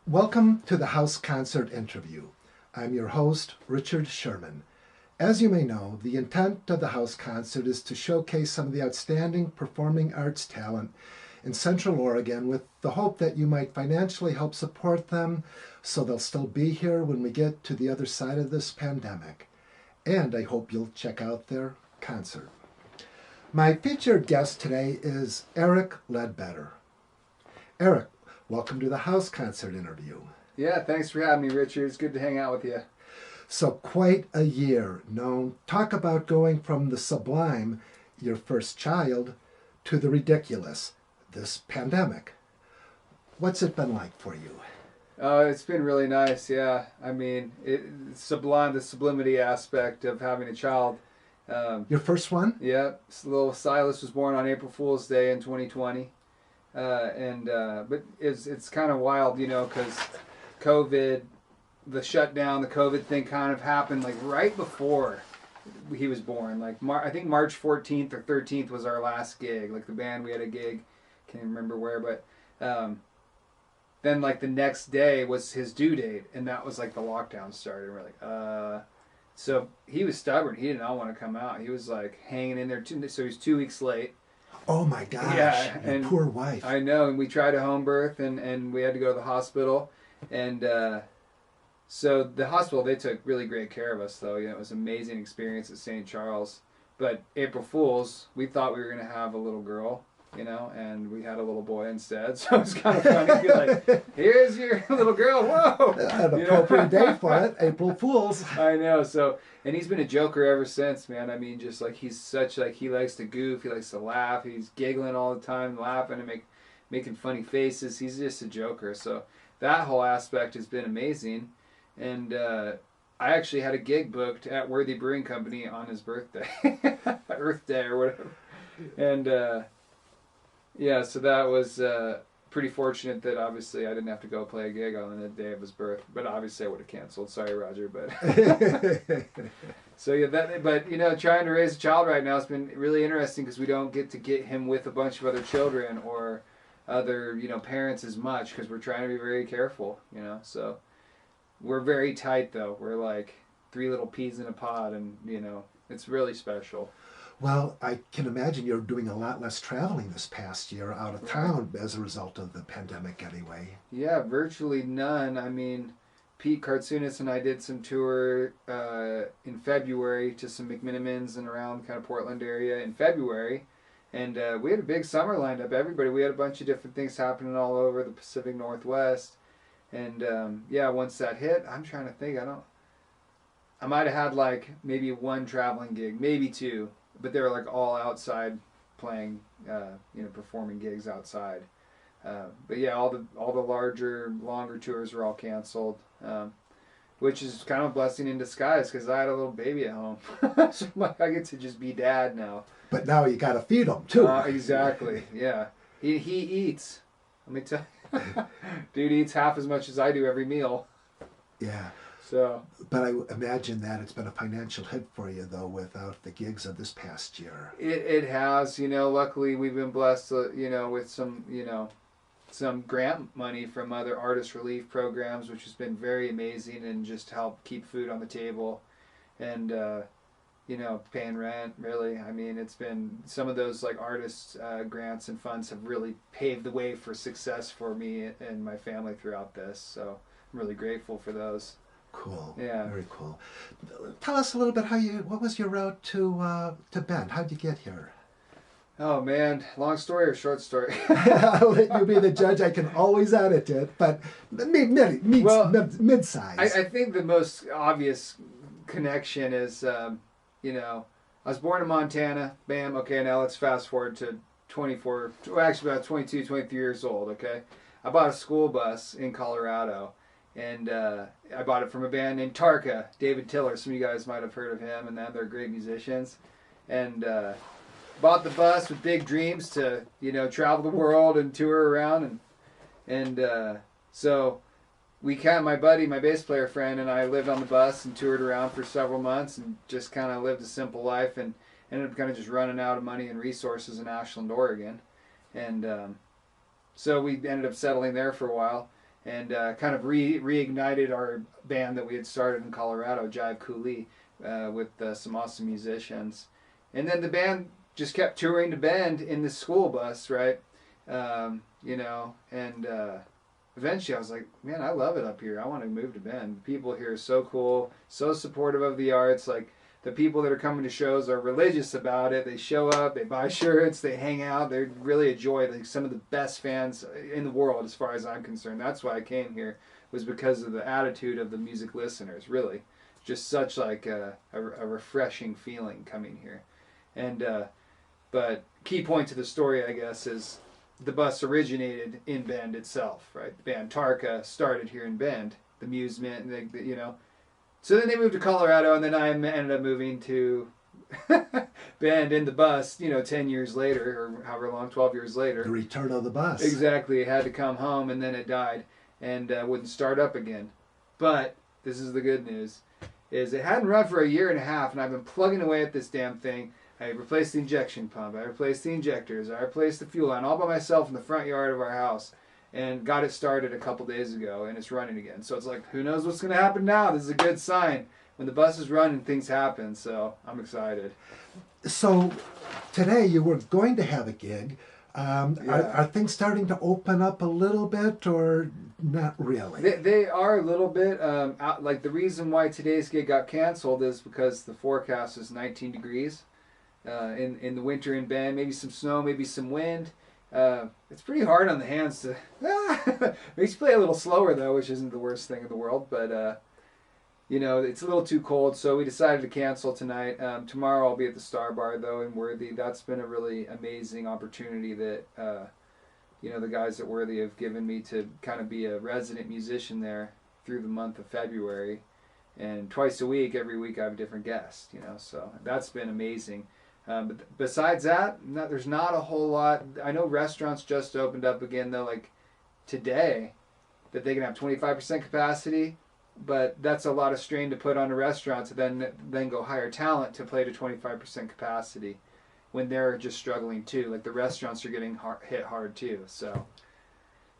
Welcome to the House Concert Interview. I'm your host, Richard Sherman. As you may know, the intent of the House Concert is to showcase some of the outstanding performing arts talent in Central Oregon with the hope that you might financially help support them so they'll still be here when we get to the other side of this pandemic. And I hope you'll check out their concert. My featured guest today is Eric Leadbetter. Eric, welcome to the House Concert Interview. Yeah, thanks for having me, Richard. It's good to hang out with you. So quite a year. Now, talk about going from the sublime, your first child, to the ridiculous, this pandemic. What's it been like for you? It's been really nice, yeah. I mean, it's sublime, the sublimity aspect of having a child. Your first one? Yeah, little Silas was born on April Fool's Day in 2020. But it's kind of wild, because COVID, the shutdown, the COVID thing kind of happened like right before he was born. Like I think March 14th or 13th was our last gig. Like the band, we had a gig, can't remember where, but then like the next day was his due date, and that was like the lockdown started. We're like, so he was stubborn. He did not want to come out. He was like hanging in there. So he was 2 weeks late. Oh my gosh, yeah, your and poor wife. I know, and we tried a home birth, and we had to go to the hospital, and so the hospital, they took really great care of us, though. It was an amazing experience at St. Charles. But April Fools, we thought we were going to have a little girl, and we had a little boy instead. So it was kind of funny to be like, here's your little girl, whoa! An appropriate day for it, April Fools. I know, and he's been a joker ever since, man. I mean, just like he's such, like, he likes to goof, he likes to laugh, he's giggling all the time, laughing and making funny faces. He's just a joker. So that whole aspect has been amazing. And I actually had a gig booked at Worthy Brewing Company on his birthday, Earth Day or whatever. And yeah, so that was pretty fortunate that obviously I didn't have to go play a gig on the day of his birth. But obviously I would have canceled. Sorry, Roger. But so yeah, but trying to raise a child right now has been really interesting because we don't get to get him with a bunch of other children or other parents as much because we're trying to be very careful. So. We're very tight, though. We're like three little peas in a pod, and, it's really special. Well, I can imagine you're doing a lot less traveling this past year out of town as a result of the pandemic anyway. Yeah, virtually none. I mean, Pete Cartsunis and I did some tour in February to some McMinimans and around kind of Portland area in February. And we had a big summer lined up. We had a bunch of different things happening all over the Pacific Northwest. And yeah, once that hit, I'm trying to think. I might have had like maybe one traveling gig, maybe two, but they were like all outside playing, performing gigs outside. But yeah, all the larger, longer tours were all canceled, which is kind of a blessing in disguise because I had a little baby at home, so I get to just be dad now. But now you got to feed him too. Exactly. Yeah, he eats. Let me tell you. Dude eats half as much as I do every meal. Yeah. So. But I imagine that it's been a financial hit for you, though, without the gigs of this past year. It has. Luckily we've been blessed, with some grant money from other artist relief programs, which has been very amazing and just help keep food on the table. And, paying rent, really. I mean, it's been some of those like artists grants and funds have really paved the way for success for me and my family throughout this. So I'm really grateful for those. Cool. Yeah. Very cool. Tell us a little bit what was your route to Bend? How'd you get here? Oh man, long story or short story? I'll let you be the judge. I can always edit it, but mid-size. I think the most obvious connection is, I was born in Montana. Bam. Okay, now let's fast forward to 24, actually about 22, 23 years old, okay? I bought a school bus in Colorado, and I bought it from a band named Tarka, David Tiller. Some of you guys might have heard of him and them. They're great musicians. And bought the bus with big dreams to, travel the world and tour around. And so my buddy, my bass player friend, and I lived on the bus and toured around for several months and just kind of lived a simple life and ended up kind of just running out of money and resources in Ashland, Oregon. And so we ended up settling there for a while. and kind of reignited our band that we had started in Colorado, Jive Cooley, with some awesome musicians. And then the band just kept touring to Bend in the school bus, right? You know, and eventually I was like, man, I love it up here. I want to move to Bend. The people here are so cool, so supportive of the arts. Like, the people that are coming to shows are religious about it. They show up, they buy shirts, they hang out. They're really a joy. Like, some of the best fans in the world, as far as I'm concerned. That's why I came here, was because of the attitude of the music listeners, really. Just such like a refreshing feeling coming here. And but key point to the story, I guess, is the bus originated in Bend itself, right? The band Tarka started here in Bend, the Musement, you know. So then they moved to Colorado, and then I ended up moving to Bend in the bus, you know, 10 years later, or however long, 12 years later. The return of the bus. Exactly. It had to come home, and then it died, and wouldn't start up again. But this is the good news, is it hadn't run for a year and a half, and I've been plugging away at this damn thing. I replaced the injection pump, I replaced the injectors, I replaced the fuel line all by myself in the front yard of our house, and got it started a couple days ago, and it's running again. So it's like, who knows what's going to happen now? This is a good sign. When the bus is running, things happen, so I'm excited. So today you were going to have a gig. Are things starting to open up a little bit, or not really? They are a little bit. Like, the reason why today's gig got canceled is because the forecast is 19 degrees. In the winter in Bend, maybe some snow, maybe some wind. It's pretty hard on the hands to. Makes you play a little slower though, which isn't the worst thing in the world. But you know, it's a little too cold, so we decided to cancel tonight. Tomorrow I'll be at the Star Bar though in Worthy. That's been a really amazing opportunity that you know, the guys at Worthy have given me to kind of be a resident musician there through the month of February, and twice a week, every week I have a different guest. You know, so that's been amazing. But besides that, there's not a whole lot. I know restaurants just opened up again, though, like today, that they can have 25% capacity, but that's a lot of strain to put on a restaurant to then go hire talent to play to 25% capacity when they're just struggling too. Like, the restaurants are getting hit hard too. So,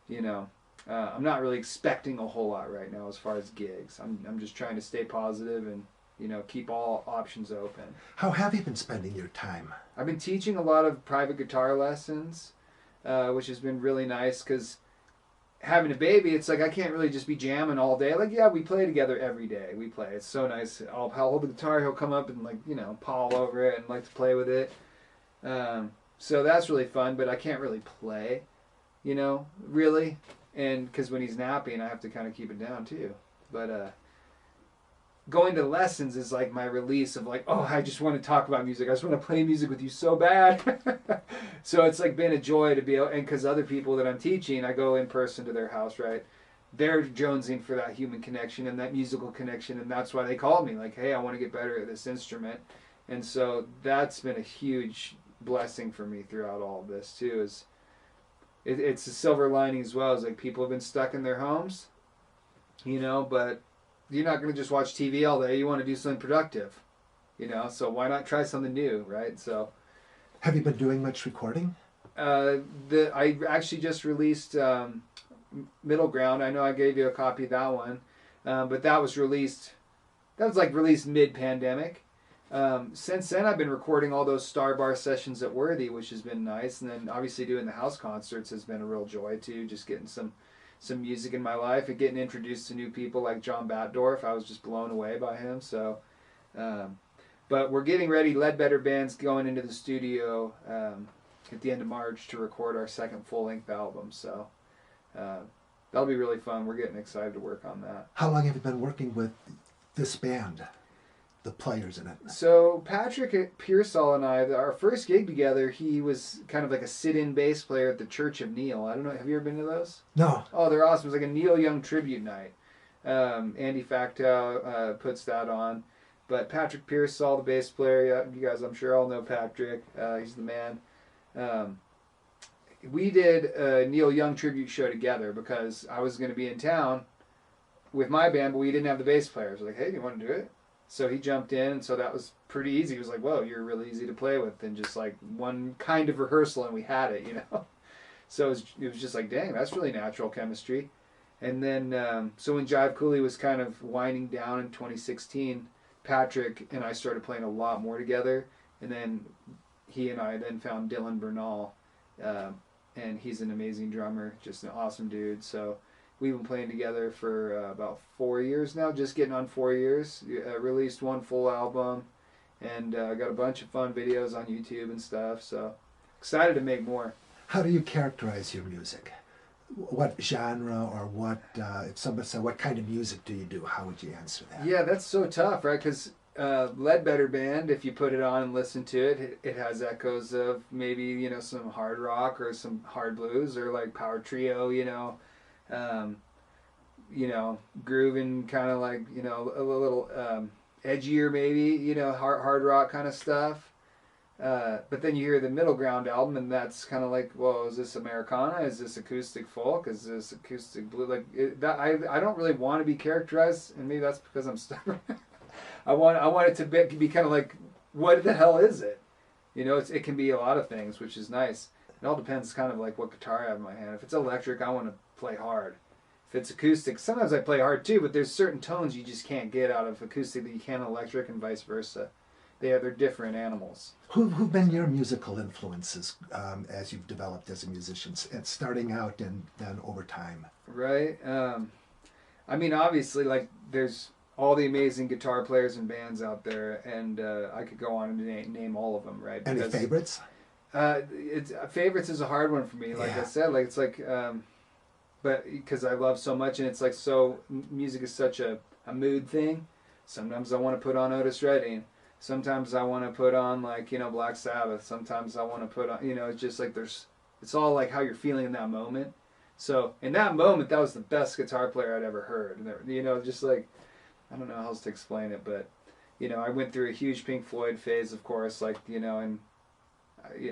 you know, I'm not really expecting a whole lot right now as far as gigs. I'm just trying to stay positive and, you know, keep all options open. How have you been spending your time? I've been teaching a lot of private guitar lessons, which has been really nice, because having a baby, it's like I can't really just be jamming all day. Like, yeah, we play together every day. We play. It's so nice. I'll hold the guitar, he'll come up and, like, you know, paw over it and like to play with it. So that's really fun, but I can't really play, you know, really. And because when he's napping, I have to kind of keep it down too. But going to lessons is like my release of like, oh, I just want to talk about music. I just want to play music with you so bad. So it's like been a joy to be able, and because other people that I'm teaching, I go in person to their house, right? They're jonesing for that human connection and that musical connection, and that's why they called me, like, hey, I want to get better at this instrument. And so that's been a huge blessing for me throughout all of this too. Is it's a silver lining as well. Is like, people have been stuck in their homes, you know, but you're not going to just watch TV all day. You want to do something productive, you know, so why not try something new, right? So, have you been doing much recording? I actually just released Middle Ground. I know I gave you a copy of that one, but that was released mid-pandemic. Since then, I've been recording all those Star Bar sessions at Worthy, which has been nice, and then obviously doing the house concerts has been a real joy too, just getting some music in my life and getting introduced to new people like John Batdorf. I was just blown away by him. So, but we're getting ready. Leadbetter Band's going into the studio at the end of March to record our second full-length album. So that'll be really fun. We're getting excited to work on that. How long have you been working with this band, the players in it? So Patrick Pearsall and I, our first gig together, he was kind of like a sit-in bass player at the Church of Neil. I don't know, have you ever been to those? No. Oh, they're awesome. It was like a Neil Young tribute night. Andy Factow puts that on. But Patrick Pearsall, the bass player, you guys I'm sure all know Patrick. He's the man. We did a Neil Young tribute show together because I was going to be in town with my band, but we didn't have the bass player. I was like, hey, do you want to do it? So he jumped in, and so that was pretty easy. He was like, whoa, you're really easy to play with. And just like one kind of rehearsal, and we had it, you know. So it was just like, dang, that's really natural chemistry. And then, so when Jive Cooley was kind of winding down in 2016, Patrick and I started playing a lot more together. And then he and I then found Dylan Bernal, and he's an amazing drummer, just an awesome dude. So we've been playing together for about 4 years now, just getting on 4 years. Released one full album, and got a bunch of fun videos on YouTube and stuff. So excited to make more. How do you characterize your music? What genre, or what, if somebody said, what kind of music do you do? How would you answer that? Yeah, that's so tough, right? Because Leadbetter Band, if you put it on and listen to it, it has echoes of maybe, you know, some hard rock or some hard blues, or like Power Trio, grooving kind of like, you know, a little edgier maybe, you know, hard rock kind of stuff. But then you hear the Middle Ground album, and that's kind of like, well, is this Americana? Is this acoustic folk? Is this acoustic blue? Like I don't really want to be characterized, and maybe that's because I'm stubborn. I want it to be kind of like, what the hell is it? You know, it can be a lot of things, which is nice. It all depends kind of like what guitar I have in my hand. If it's electric, I want to play hard. If it's acoustic, sometimes I play hard too, but there's certain tones you just can't get out of acoustic that you can electric, and vice versa. They're different animals. Who've been your musical influences as you've developed as a musician, starting out and then over time? Right. I mean, obviously, like, there's all the amazing guitar players and bands out there, and I could go on and name all of them, right? Any favorites? Favorites is a hard one for me. Like I said, like it's like, but because I love so much, and it's like, so music is such a mood thing. Sometimes I want to put on Otis Redding. Sometimes I want to put on, like, you know, Black Sabbath. Sometimes I want to put on, you know, it's just like it's all like how you're feeling in that moment. So in that moment, that was the best guitar player I'd ever heard. And, you know, just like, I don't know how else to explain it, but, you know, I went through a huge Pink Floyd phase, of course, like, you know, and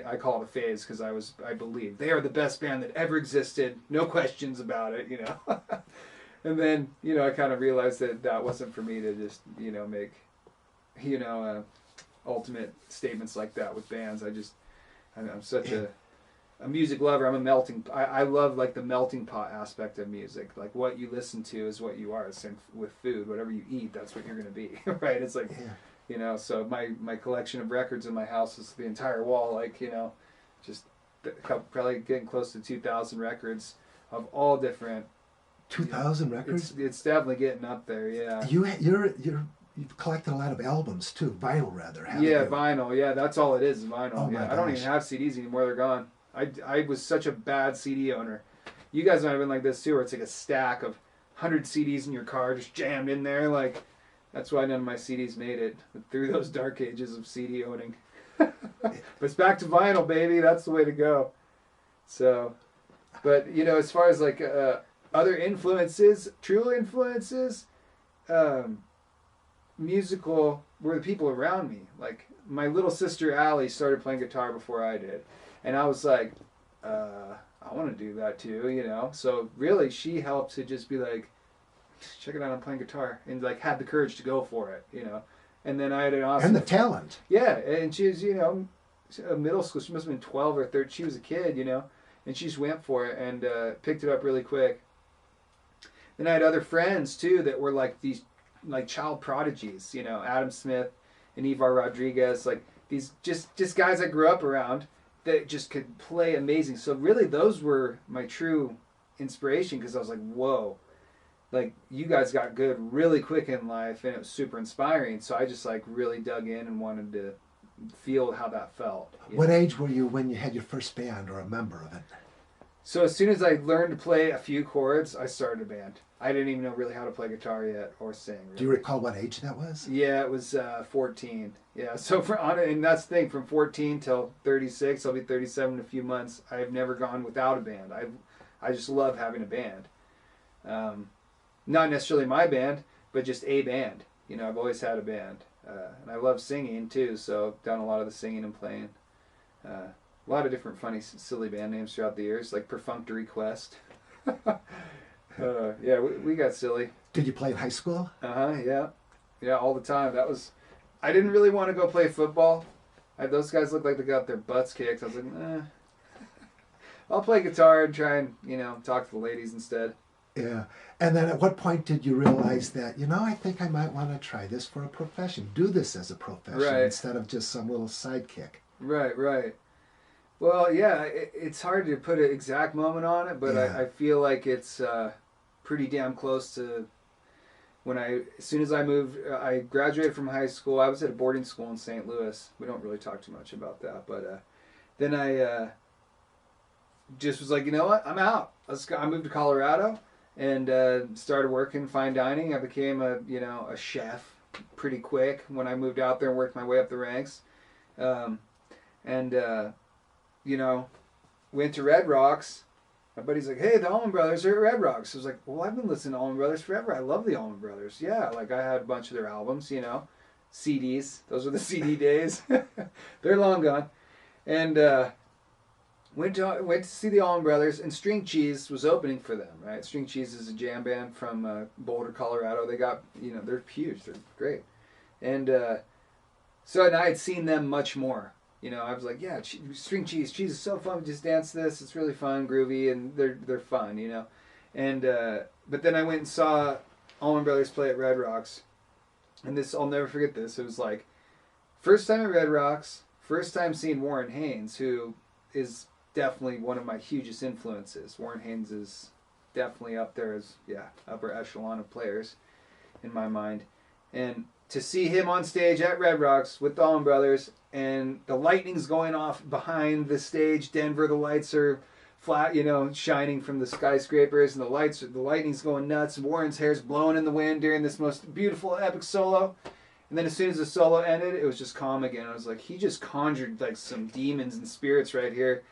I call it a phase because I believe they are the best band that ever existed. No questions about it, you know. And then, you know, I kind of realized that wasn't for me to just, you know, make, you know, ultimate statements like that with bands. I'm such a music lover. I'm a melting. I love like the melting pot aspect of music. Like, what you listen to is what you are. Same with food. Whatever you eat, that's what you're gonna be. Right? It's like, you know. So my collection of records in my house is the entire wall. Like, you know, just probably getting close to 2,000 records of all different. 2,000 records. It's definitely getting up there. Yeah. You've collected a lot of albums too, vinyl rather. Yeah, vinyl. Yeah, that's all it is, vinyl. Oh, yeah, I don't even have CDs anymore. They're gone. I was such a bad CD owner. You guys might have been like this too, where it's like a stack of 100 CDs in your car just jammed in there. Like, that's why none of my CDs made it through those dark ages of CD owning. But it's back to vinyl, baby. That's the way to go. So, but, you know, as far as like other influences, true influences, musical were the people around me. Like, my little sister Allie started playing guitar before I did, and I was like, I want to do that too, you know. So really, she helped to just be like, check it out, I'm playing guitar, and like had the courage to go for it, you know. And then I had an awesome, and the talent. Yeah, and she was, you know, middle school. She must have been 12 or 13. She was a kid, you know, and she just went for it and picked it up really quick. Then I had other friends too that were like these, like, child prodigies, you know, Adam Smith and Ivar Rodriguez, like these just guys I grew up around that just could play amazing. So really, those were my true inspiration, because I was like, whoa, like, you guys got good really quick in life, and it was super inspiring. So I just like really dug in and wanted to feel how that felt. What age were you when you had your first band or a member of it? So as soon as I learned to play a few chords, I started a band. I didn't even know really how to play guitar yet or sing. Really. Do you recall what age that was? Yeah, it was 14. Yeah, so and that's the thing, from 14 till 36, I'll be 37 in a few months. I've never gone without a band. I just love having a band. Not necessarily my band, but just a band. You know, I've always had a band. And I love singing too, so I've done a lot of the singing and playing. A lot of different funny, silly band names throughout the years, like Perfunctory Quest. Yeah, we got silly. Did you play in high school? Yeah. Yeah, all the time. I didn't really want to go play football. Those guys looked like they got their butts kicked. I was like, I'll play guitar and try and, you know, talk to the ladies instead. Yeah. And then at what point did you realize that, I think I might want to try this for a profession, do this as a profession Right. instead of just some little sidekick? Right, right. Well, yeah, it's hard to put an exact moment on it, but Yeah. I feel like it's pretty damn close to as soon as I moved, I graduated from high school. I was at a boarding school in St. Louis. We don't really talk too much about that, but then I just was like, you know what, I'm out. Let's go. I moved to Colorado and started working fine dining. I became a chef pretty quick when I moved out there and worked my way up the ranks, um, and went to Red Rocks. My buddy's like, hey, the Allman Brothers are at Red Rocks. I was like, well, I've been listening to Allman Brothers forever. I love the Allman Brothers. Yeah, like I had a bunch of their albums, CDs. Those were the CD days. They're long gone. And went to see the Allman Brothers, and String Cheese was opening for them, right? String Cheese is a jam band from Boulder, Colorado. They got, they're huge. They're great. And and I had seen them much more. I was like, yeah, String Cheese. Cheese is so fun. We just dance this. It's really fun, groovy, and they're fun, And but then I went and saw Allman Brothers play at Red Rocks, and I'll never forget this. It was like first time at Red Rocks, first time seeing Warren Haynes, who is definitely one of my hugest influences. Warren Haynes is definitely up there as upper echelon of players in my mind, and to see him on stage at Red Rocks with the Allman Brothers, and the lightning's going off behind the stage. Denver, the lights are flat, shining from the skyscrapers, and the lightning's going nuts. Warren's hair's blowing in the wind during this most beautiful, epic solo. And then as soon as the solo ended, it was just calm again. I was like, he just conjured like some demons and spirits right here.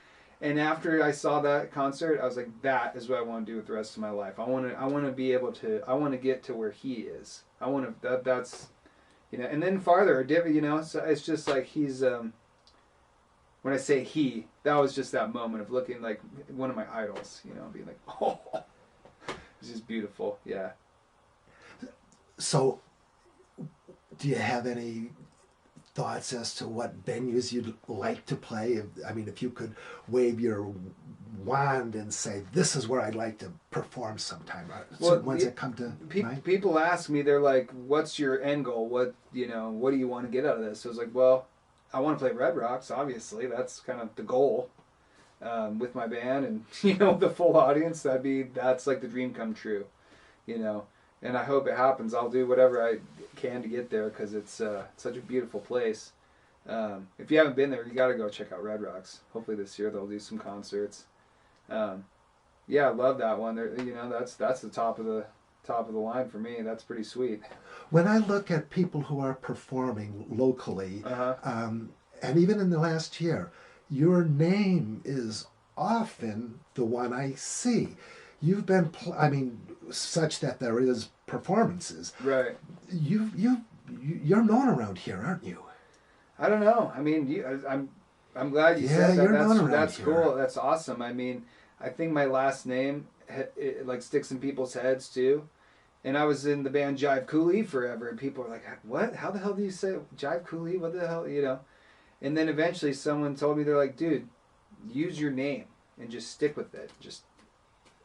And after I saw that concert, I was like, that is what I want to do with the rest of my life. I want to be able to. I want to get to where he is. I want to. That's. And then farther, so it's just like he's, when I say he, that was just that moment of looking like one of my idols, being like, oh, it's just beautiful, yeah. So, do you have any thoughts as to what venues you'd like to play? If you could wave your wand and say, this is where I'd like to perform sometime. Certain ones that come to mind? People ask me, they're like, what's your end goal? What do you want to get out of this? So I was like, well, I want to play Red Rocks, obviously. That's kind of the goal with my band and, the full audience. That's like the dream come true, and I hope it happens. I'll do whatever I can to get there because it's such a beautiful place. If you haven't been there, you got to go check out Red Rocks. Hopefully this year they'll do some concerts. I love that one. That's the top of the line for me. That's pretty sweet. When I look at people who are performing locally, and even in the last year, your name is often the one I see. You've been, such that there is performances. Right. You're known around here, aren't you? I don't know. I'm glad you said that. You're known around that's here. Cool. That's awesome. I think my last name it like sticks in people's heads too. And I was in the band Jive Cooley forever, and people were like, "What? How the hell do you say Jive Cooley? What the hell?" And then eventually someone told me, they're like, "Dude, use your name and just stick with it."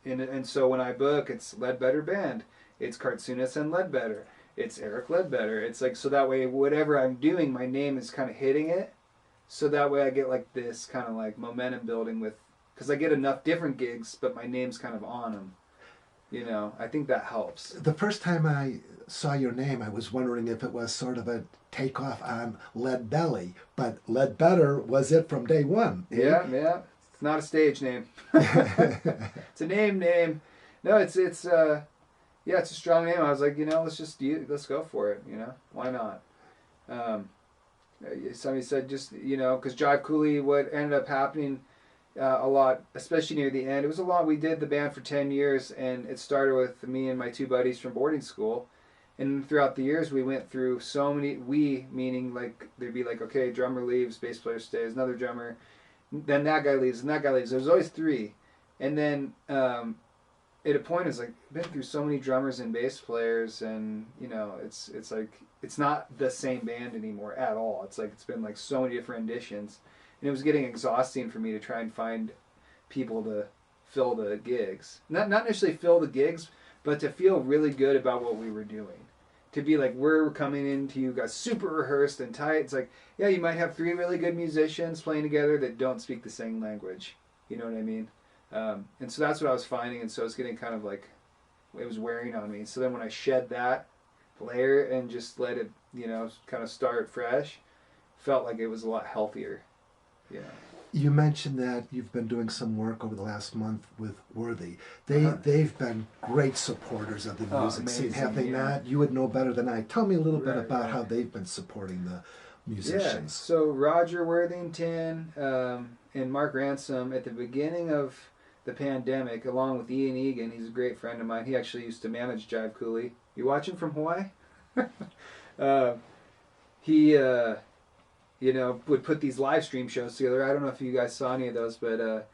And so when I book, it's Leadbetter Band, it's Cartoonist and Leadbetter, it's Eric Leadbetter. It's like, so that way whatever I'm doing, my name is kind of hitting it. So that way I get like this kind of like momentum building because I get enough different gigs, but my name's kind of on them. I think that helps. The first time I saw your name, I was wondering if it was sort of a takeoff on Lead Belly, but Leadbetter was it from day one. Yeah. It's not a stage name. It's a name. No, it's a strong name. I was like, let's go for it. Why not? Somebody said because Jive Cooley, what ended up happening a lot, especially near the end, it was a lot. We did the band for 10 years, and it started with me and my two buddies from boarding school. And throughout the years, we went through so many, meaning like, there'd be like, okay, drummer leaves, bass player stays, another drummer, then that guy leaves, and that guy leaves. There was always three. And then at a point, it's like, I've been through so many drummers and bass players, and, it's like, it's not the same band anymore at all. It's like, it's been like so many different renditions. And it was getting exhausting for me to try and find people to fill the gigs. Not necessarily fill the gigs, but to feel really good about what we were doing. To be like, we're coming into you guys super rehearsed and tight. It's like, yeah, you might have 3 really good musicians playing together that don't speak the same language. You know what I mean? And so that's what I was finding, and so it's getting kind of like, it was wearing on me. So then when I shed that layer and just let it, kind of start fresh, felt like it was a lot healthier. Yeah. You mentioned that you've been doing some work over the last month with Worthy. They've been great supporters of the music scene, have they not? You would know better than I. Tell me a little bit about how they've been supporting the musicians. Yeah. So Roger Worthington and Mark Ransom at the beginning of the pandemic, along with Ian Egan, he's a great friend of mine. He actually used to manage Jive Cooley. You watching from Hawaii? He would put these live stream shows together. I don't know if you guys saw any of those, but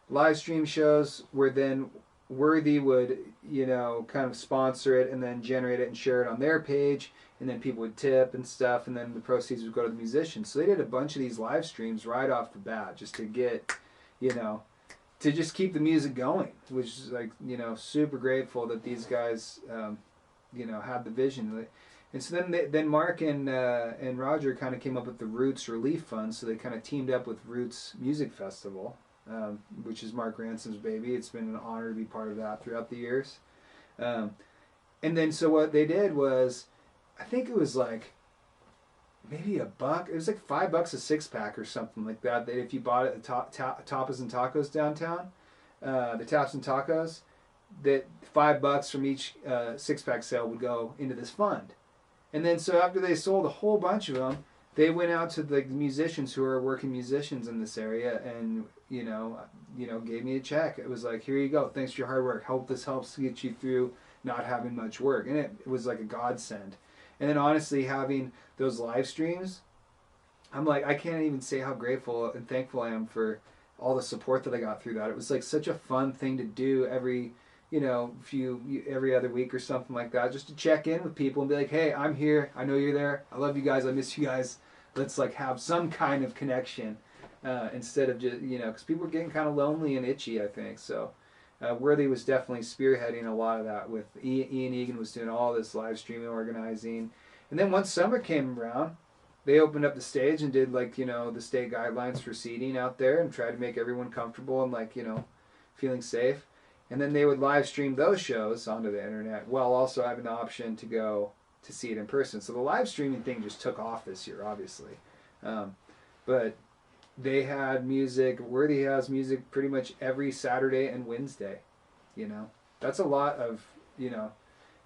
live stream shows where then Worthy would, kind of sponsor it and then generate it and share it on their page, and then people would tip and stuff, and then the proceeds would go to the musicians. So they did a bunch of these live streams right off the bat just to get, to just keep the music going, which is like, super grateful that these guys, had the vision. And so then Mark and Roger kind of came up with the Roots Relief Fund, so they kind of teamed up with Roots Music Festival, which is Mark Ransom's baby. It's been an honor to be part of that throughout the years. And then so what they did was, I think it was like maybe $1. It was like $5 a 6-pack or something like that. That if you bought it at Tapas and Tacos downtown, the Taps and Tacos, that $5 from each 6-pack sale would go into this fund. And then so after they sold a whole bunch of them, they went out to the musicians who are working musicians in this area and, gave me a check. It was like, here you go. Thanks for your hard work. Hope this helps get you through not having much work. And it was like a godsend. And then honestly, having those live streams, I'm like, I can't even say how grateful and thankful I am for all the support that I got through that. It was like such a fun thing to do every other week or something like that, just to check in with people and be like, hey, I'm here. I know you're there. I love you guys. I miss you guys. Let's like have some kind of connection instead of just, because people were getting kind of lonely and itchy, I think. So Worthy was definitely spearheading a lot of that with Ian Egan was doing all this live streaming organizing. And then once summer came around, they opened up the stage and did like, the state guidelines for seating out there and tried to make everyone comfortable and like, feeling safe. And then they would live stream those shows onto the internet while also having the option to go to see it in person. So the live streaming thing just took off this year, obviously. But they had music, Worthy has music pretty much every Saturday and Wednesday. That's a lot of,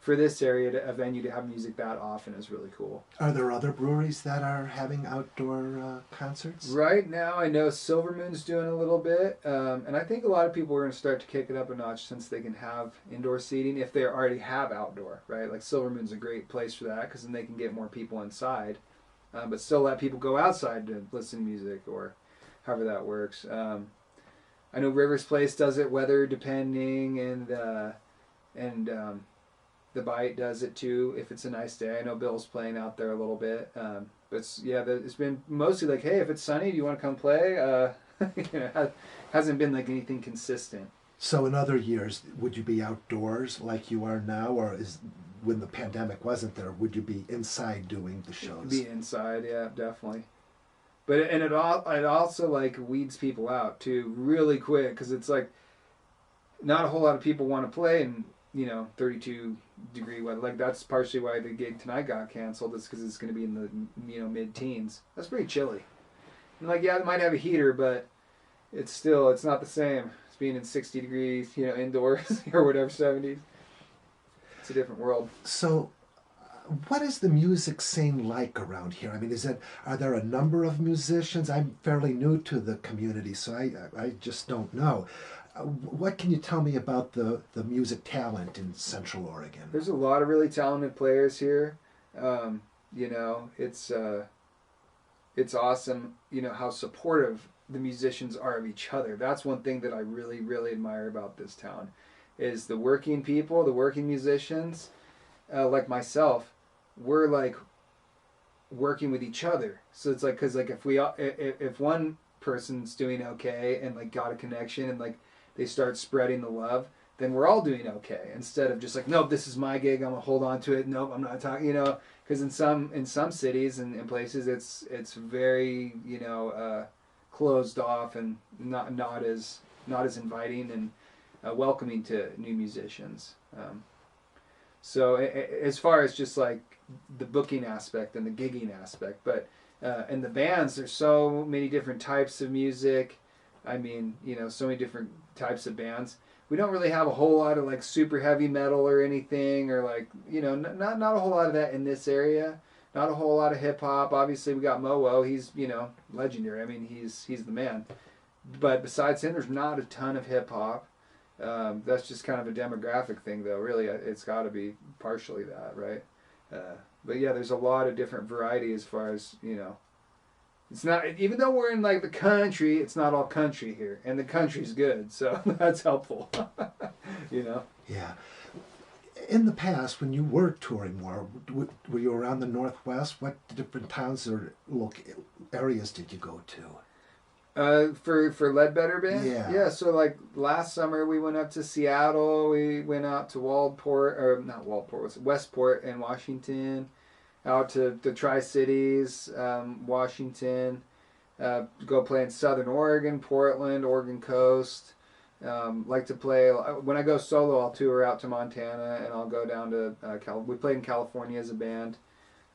for this area, a venue to have music that often is really cool. Are there other breweries that are having outdoor concerts? Right now, I know Silver Moon's doing a little bit, and I think a lot of people are going to start to kick it up a notch since they can have indoor seating if they already have outdoor, right? Like Silver Moon's a great place for that because then they can get more people inside, but still let people go outside to listen to music or however that works. I know Rivers Place does it weather depending, and The Bite does it too if it's a nice day. I know Bill's playing out there a little bit. But it's been mostly like, hey, if it's sunny, do you want to come play? Hasn't been like anything consistent. So in other years, would you be outdoors like you are now, or when the pandemic wasn't there, would you be inside doing the shows? Be inside, yeah, definitely. But it also like weeds people out too really quick because it's like not a whole lot of people want to play in 32-degree weather. Like that's partially why the gig tonight got canceled. It's because it's going to be in the mid-teens. That's pretty chilly. And like it might have a heater, but it's not the same as being in 60 degrees, indoors or whatever 70s. It's a different world. So, what is the music scene like around here? I mean, are there a number of musicians? I'm fairly new to the community, so I just don't know. What can you tell me about the music talent in Central Oregon? There's a lot of really talented players here. It's awesome, how supportive the musicians are of each other. That's one thing that I really, really admire about this town, is the working people, the working musicians, like myself, we're like working with each other. So it's like, cause like if one person's doing okay and like got a connection and like they start spreading the love, then we're all doing okay. Instead of just like, nope, this is my gig, I'm gonna hold on to it. Nope, I'm not talking. Because in some cities and places, it's very closed off and not as inviting and welcoming to new musicians. So as far as just like the booking aspect and the gigging aspect, but and the bands, there's so many different types of music. I mean, so many different types of bands. We don't really have a whole lot of like super heavy metal or anything, or like not a whole lot of that in this area. Not a whole lot of hip hop. Obviously, we got Mowo. He's legendary. I mean, he's the man. But besides him, there's not a ton of hip hop. That's just kind of a demographic thing, though. Really, it's got to be partially that, right? But yeah, there's a lot of different variety as far as It's not, even though we're in like the country, it's not all country here, and the country's good, so that's helpful. Yeah. In the past, when you were touring more, were you around the Northwest? What different towns or areas did you go to? For Leadbetter Band? Yeah. So like last summer we went up to Seattle, we went out to Westport in Washington, out to the Tri-Cities, Washington, go play in Southern Oregon, Portland, Oregon Coast. Like to play, when I go solo, I'll tour out to Montana and I'll go down to we played in California as a band.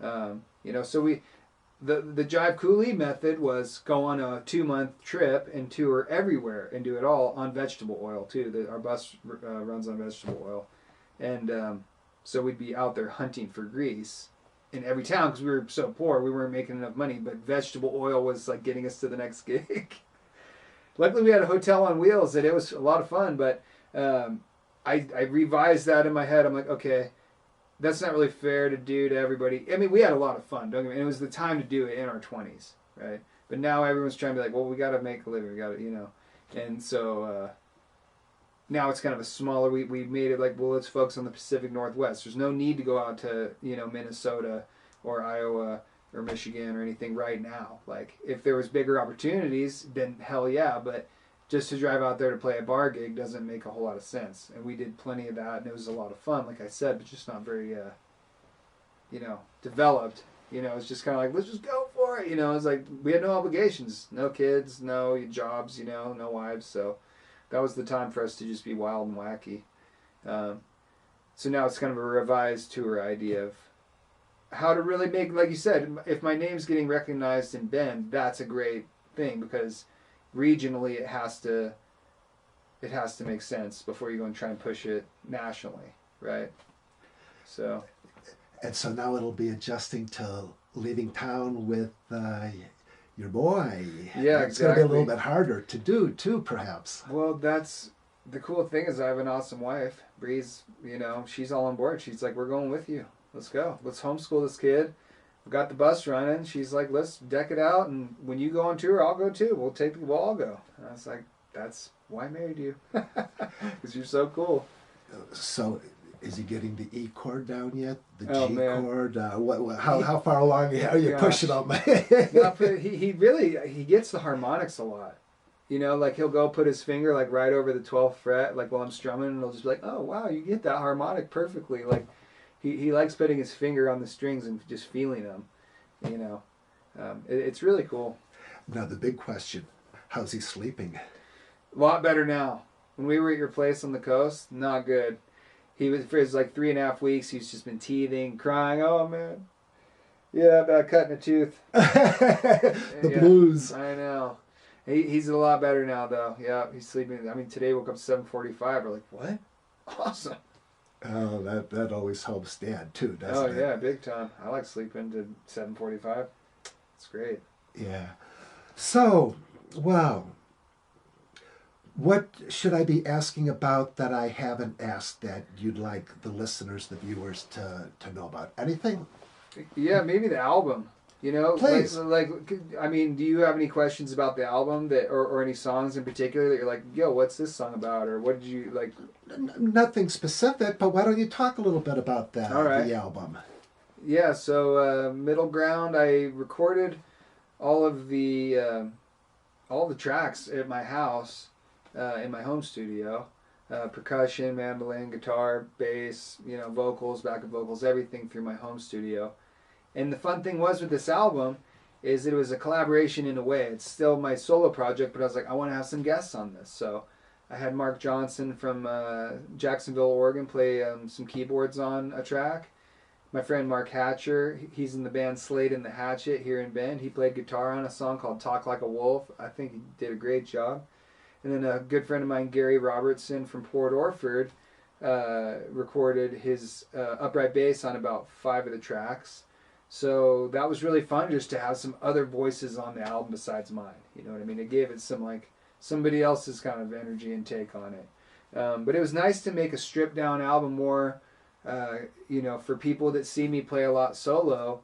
So the Jive Cooley method was go on a 2-month trip and tour everywhere and do it all on vegetable oil too. Our bus runs on vegetable oil. And so we'd be out there hunting for grease in every town because we were so poor, we weren't making enough money, but vegetable oil was like getting us to the next gig. Luckily, we had a hotel on wheels, and it was a lot of fun. But I revised that in my head. I'm like, okay, that's not really fair to do to everybody. I mean, we had a lot of fun. Don't get me. And it was the time to do it in our 20s, right? But now everyone's trying to be like, well, we got to make a living. We got to, And so now it's kind of a smaller. We made it like, well, let's focus on the Pacific Northwest. There's no need to go out to Minnesota or Iowa or Michigan or anything right now. Like, if there was bigger opportunities, then hell yeah, but just to drive out there to play a bar gig doesn't make a whole lot of sense. And we did plenty of that, and it was a lot of fun, like I said, but just not very, developed. It's just kind of like, let's just go for it. It's like, we had no obligations, no kids, no jobs, no wives, so that was the time for us to just be wild and wacky. So now it's kind of a revised tour idea of how to really make, like you said, if my name's getting recognized in Bend, that's a great thing because regionally it has to make sense before you go and try and push it nationally, right? So. And so now it'll be adjusting to leaving town with your boy. Yeah, it's going to be a little bit harder to do too, perhaps. Well, that's the cool thing is I have an awesome wife, Bree's. She's all on board. She's like, we're going with you. Let's go. Let's homeschool this kid. We got the bus running. She's like, let's deck it out, and when you go on tour, I'll go too. We'll all go. And I was like, that's why I married you, because you're so cool. So, is he getting the E chord down yet? The G man. chord? How far along are you pushing on my? No, he gets the harmonics a lot. Like he'll go put his finger like right over the 12th fret, like while I'm strumming, and he'll just be like, oh wow, you get that harmonic perfectly, like. He likes putting his finger on the strings and just feeling them, It's really cool. Now the big question, how's he sleeping? A lot better now. When we were at your place on the coast, not good. He was, for his like 3.5 weeks, he's just been teething, crying, oh man. Yeah, about cutting a tooth. The blues. I know. He's a lot better now though. Yeah, he's sleeping. I mean, today woke up 7:45. We're like, what? Awesome. Oh, that always helps Dad too, doesn't it? Oh yeah, big time. I like sleeping to 7:45. It's great. Yeah. So, wow. What should I be asking about that I haven't asked that you'd like the listeners, the viewers to know about? Anything? Yeah, maybe the album. Please. I mean, do you have any questions about the album or any songs in particular that you're like, yo, what's this song about, or what did you like? Nothing specific, but why don't you talk a little bit about that? All right. The album? Yeah, so Middle Ground, I recorded all the tracks at my house in my home studio. Percussion, mandolin, guitar, bass, vocals, backup vocals, everything through my home studio. And the fun thing was with this album is that it was a collaboration in a way. It's still my solo project, but I was like, I want to have some guests on this. So I had Mark Johnson from Jacksonville, Oregon, play some keyboards on a track. My friend Mark Hatcher, he's in the band Slade and the Hatchet here in Bend. He played guitar on a song called Talk Like a Wolf. I think he did a great job. And then a good friend of mine, Gary Robertson from Port Orford, recorded his upright bass on about 5 of the tracks. So that was really fun just to have some other voices on the album besides mine. You know what I mean? It gave it some like somebody else's kind of energy and take on it. But it was nice to make a stripped down album more, for people that see me play a lot solo.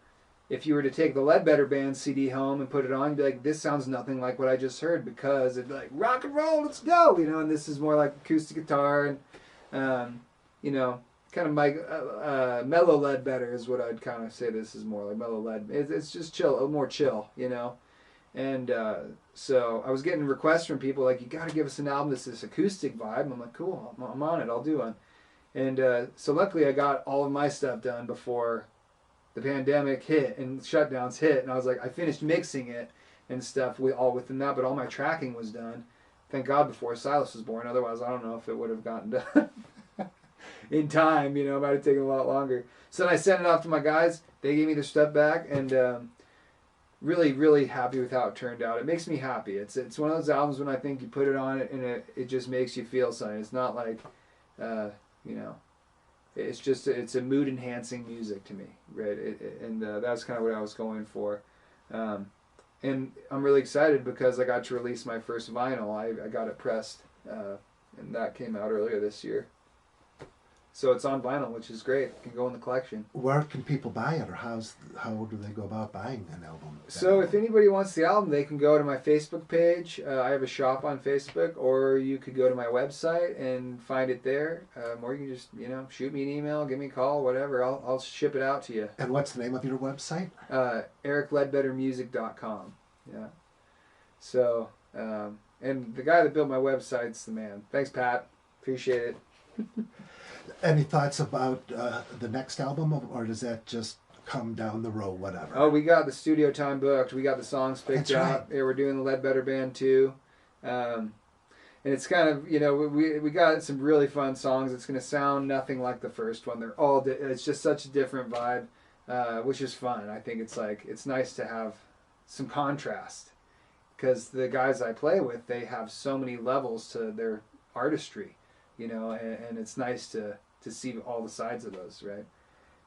If you were to take the Leadbetter Band CD home and put it on, you'd be like, this sounds nothing like what I just heard, because it'd be like, rock and roll, let's go, and this is more like acoustic guitar and, kind of my mellow Leadbetter is what I'd kind of say. This is more like mellow Lead. It's just chill, a little more chill, And so I was getting requests from people like, you got to give us an album that's this acoustic vibe. And I'm like, cool, I'm on it, I'll do one. And so luckily I got all of my stuff done before the pandemic hit and shutdowns hit, and I was like, I finished mixing it and stuff within that, but all my tracking was done. Thank God before Silas was born. Otherwise, I don't know if it would have gotten done in time. It might have taken a lot longer. So then I sent it off to my guys. They gave me their stuff back, and really, really happy with how it turned out. It makes me happy. It's one of those albums when I think you put it on it and it just makes you feel something. It's not like, it's a mood enhancing music to me, right? And that's kind of what I was going for. And I'm really excited because I got to release my first vinyl. I got it pressed, and that came out earlier this year. So it's on vinyl, which is great. It can go in the collection. Where can people buy it, or how do they go about buying an album? So if anybody wants the album, they can go to my Facebook page. I have a shop on Facebook, or you could go to my website and find it there. Or you can just, shoot me an email, give me a call, whatever. I'll ship it out to you. And what's the name of your website? EricLeadbettermusic.com. Yeah. So, and the guy that built my website's the man. Thanks, Pat. Appreciate it. Any thoughts about the next album, or does that just come down the road, whatever? Oh, we got the studio time booked. We got the songs picked out. Right. Yeah, we're doing the Leadbetter Band too. And it's kind of, we got some really fun songs. It's going to sound nothing like the first one. They're all, it's just such a different vibe, which is fun. I think it's nice to have some contrast, because the guys I play with, they have so many levels to their artistry. And it's nice to see all the sides of those, right?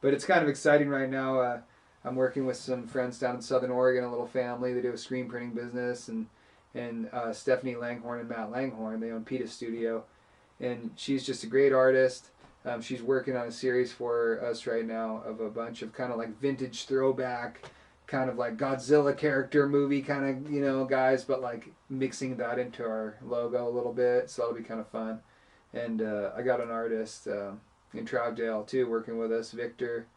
But it's kind of exciting right now. I'm working with some friends down in Southern Oregon, a little family. They do a screen printing business, and Stephanie Langhorn and Matt Langhorn, they own PETA Studio, and she's just a great artist. She's working on a series for us right now of a bunch of kind of like vintage throwback, kind of like Godzilla character movie kind of, guys, but like mixing that into our logo a little bit, so that'll be kind of fun. And I got an artist in Troutdale too working with us, Victor.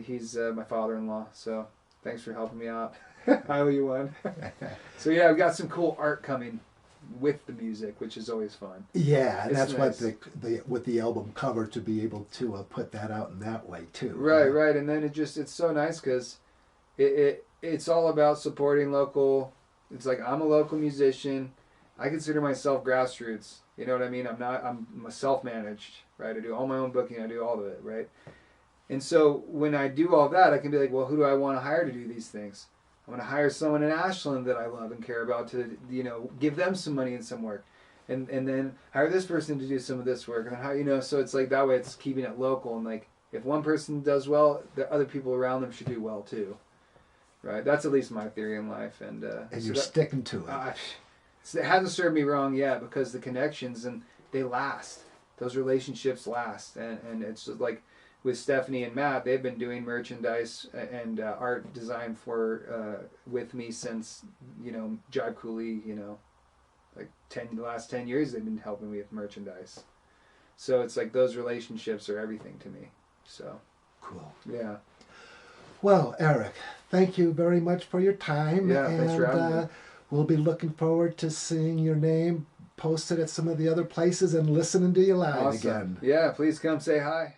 He's my father-in-law, so thanks for helping me out. I owe you one. So yeah, I've got some cool art coming with the music, which is always fun. Yeah, and that's nice. what with the album cover, to be able to put that out in that way too. Right. And then it's so nice because it's all about supporting local. It's like, I'm a local musician. I consider myself grassroots. You know what I mean? I'm self-managed, right? I do all my own booking. I do all of it, right? And so when I do all that, I can be like, well, who do I want to hire to do these things? I'm going to hire someone in Ashland that I love and care about to, give them some money and some work. And then hire this person to do some of this work. And how, so it's like that way it's keeping it local. And like, if one person does well, the other people around them should do well too. Right? That's at least my theory in life. And you're sticking to it. It hasn't served me wrong yet, because the connections, and they last. Those relationships last. And it's just like with Stephanie and Matt, they've been doing merchandise and art design with me since, Jive Cooley, like the last 10 years they've been helping me with merchandise. So it's like those relationships are everything to me. So cool. Yeah. Well, Eric, thank you very much for your time. Yeah, thanks for having me. We'll be looking forward to seeing your name posted at some of the other places and listening to you live Awesome. again. Yeah, please come say hi.